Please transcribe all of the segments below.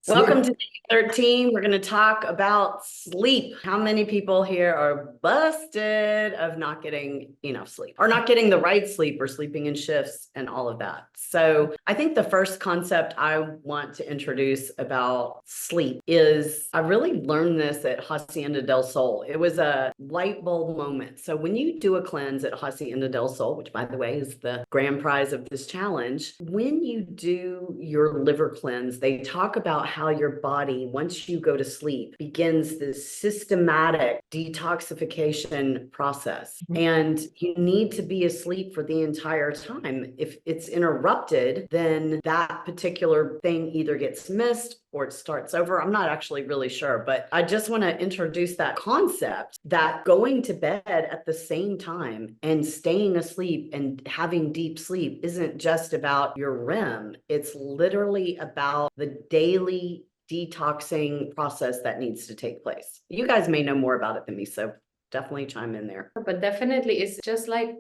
Welcome to day 13. We're going to talk about sleep. How many people here are busted of not getting enough sleep or not getting the right sleep or sleeping in shifts and all of that? So I think the first concept I want to introduce about sleep is I really learned this at Hacienda del Sol. It was a light bulb moment. So when you do a cleanse at Hacienda del Sol, which by the way is the grand prize of this challenge, when you do your liver cleanse, they talk about how your body, once you go to sleep, begins this systematic detoxification process. And you need to be asleep for the entire time. If it's interrupted, then that particular thing either gets missed or it starts over. I'm not actually really sure, but I just want to introduce that concept that going to bed at the same time and staying asleep and having deep sleep isn't just about your REM. It's literally about the daily detoxing process that needs to take place. You guys may know more about it than me, so definitely chime in there. But definitely it's just like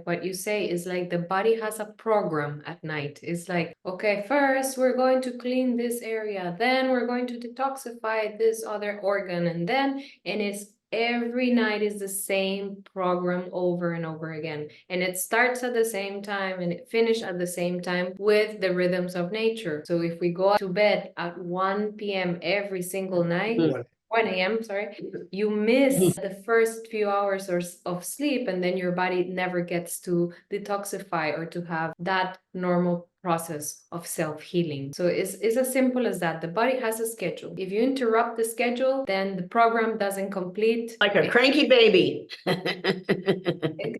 what you say is like the body has a program at night. It's like, okay, first we're going to clean this area, then we're going to detoxify this other organ, and it's every night is the same program over and over again. And it starts at the same time and it finishes at the same time with the rhythms of nature. So if we go to bed at 1 p.m. every single night, 1 a.m., sorry, you miss the first few hours of sleep, and then your body never gets to detoxify or to have that normal process of self-healing. So it's as simple as that. The body has a schedule. If you interrupt the schedule, then the program doesn't complete. Like a cranky baby.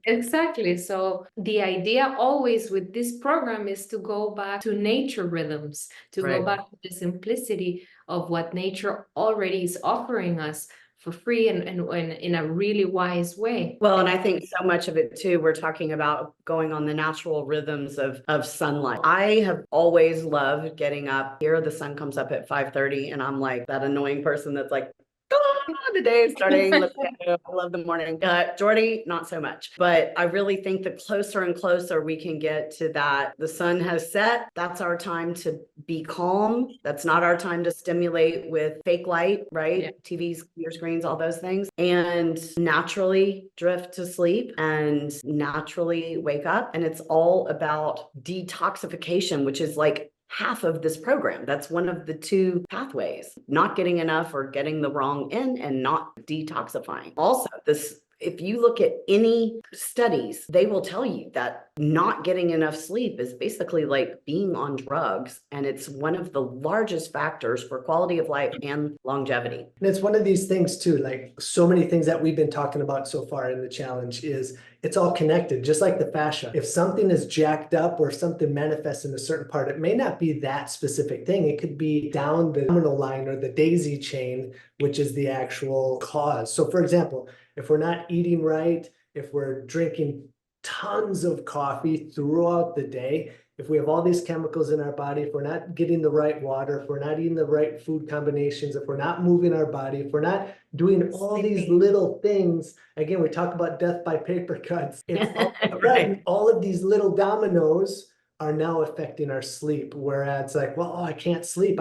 Exactly. So the idea always with this program is to go back to nature rhythms, to go back to the simplicity of what nature already is offering us for free and in a really wise way. Well, and I think so much of it too, we're talking about going on the natural rhythms of sunlight. I have always loved getting up here. The sun comes up at 5:30 and I'm like that annoying person that's like, the day is starting. Let's go. I love the morning. Jordy, not so much. But I really think the closer and closer we can get to that, the sun has set. That's our time to be calm. That's not our time to stimulate with fake light, right? Yeah. TVs, computer screens, all those things. And naturally drift to sleep and naturally wake up. And it's all about detoxification, which is like half of this program. That's one of the two pathways, not getting enough or getting the wrong in and not detoxifying. Also, if you look at any studies, they will tell you that not getting enough sleep is basically like being on drugs. And it's one of the largest factors for quality of life and longevity. And it's one of these things too, like so many things that we've been talking about so far in the challenge is it's all connected, just like the fascia. If something is jacked up or something manifests in a certain part, it may not be that specific thing. It could be down the abdominal line or the daisy chain, which is the actual cause. So for example, if we're not eating right, if we're drinking tons of coffee throughout the day, if we have all these chemicals in our body, if we're not getting the right water, if we're not eating the right food combinations, if we're not moving our body, if we're not doing all these little things, again, we talk about death by paper cuts. It's all, right. All of these little dominoes are now affecting our sleep, whereas like, well, I can't sleep.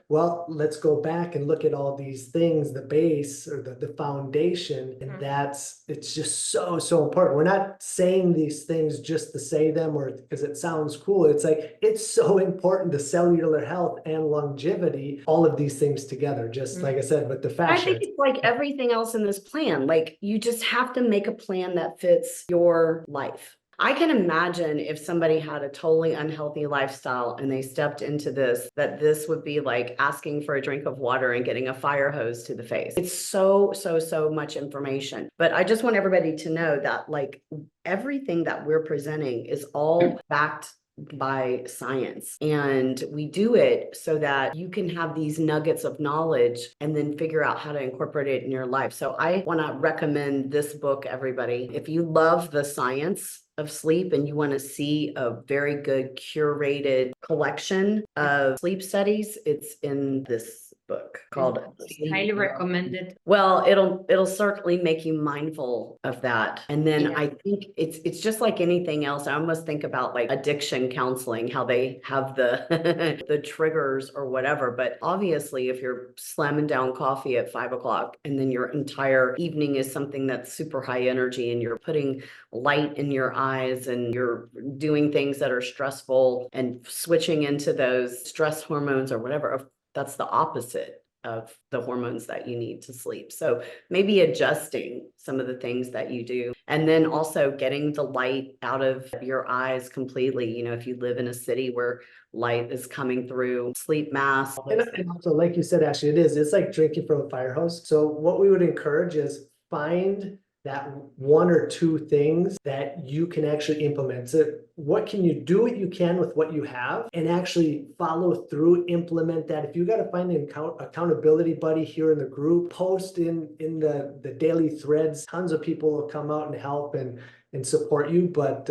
Well, let's go back and look at all these things, the base or the foundation. And it's just so important. We're not saying these things just to say them or because it sounds cool. It's like, it's so important to cellular health and longevity, all of these things together, just like I said, with the fascia. I think it's like everything else in this plan. Like you just have to make a plan that fits your life. I can imagine if somebody had a totally unhealthy lifestyle and they stepped into this, that this would be like asking for a drink of water and getting a fire hose to the face. It's so much information. But I just want everybody to know that like everything that we're presenting is all backed by science, and we do it so that you can have these nuggets of knowledge and then figure out how to incorporate it in your life. So I want to recommend this book, everybody. If you love the science of sleep and you want to see a very good curated collection of sleep studies, it's in this book called. Highly recommended. Well, it'll certainly make you mindful of that. And then Yeah. I think it's just like anything else. I almost think about like addiction counseling, how they have the the triggers or whatever. But obviously, if you're slamming down coffee at 5 o'clock and then your entire evening is something that's super high energy and you're putting light in your eyes and you're doing things that are stressful and switching into those stress hormones or whatever, that's the opposite of the hormones that you need to sleep. So maybe adjusting some of the things that you do. And then also getting the light out of your eyes completely. You know, if you live in a city where light is coming through, sleep masks. And also, like you said, Ashley, it's like drinking from a fire hose. So what we would encourage is find that one or two things that you can actually implement. So what can you do what you can with what you have and actually follow through, implement that. If you got to find an accountability buddy here in the group, post in the daily threads, tons of people will come out and help and support you, but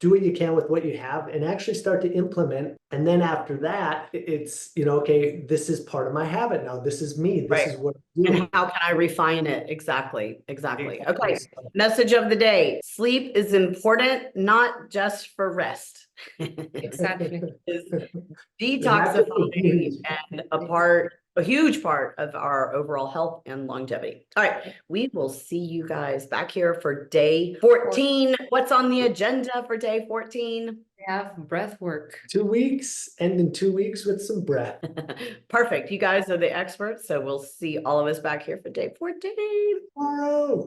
do what you can with what you have and actually start to implement. And then after that, it's, you know, okay, this is part of my habit now. This is me. This is what I do. And how can I refine it? Exactly. Okay. Message of the day. Sleep is important, not just for rest. Exactly. Is detoxifying and a huge part of our overall health and longevity. All right, we will see you guys back here for day 14. What's on the agenda for day 14? We have breath work. 2 weeks, end in 2 weeks with some breath. Perfect. You guys are the experts, so we'll see all of us back here for day 14. Tomorrow.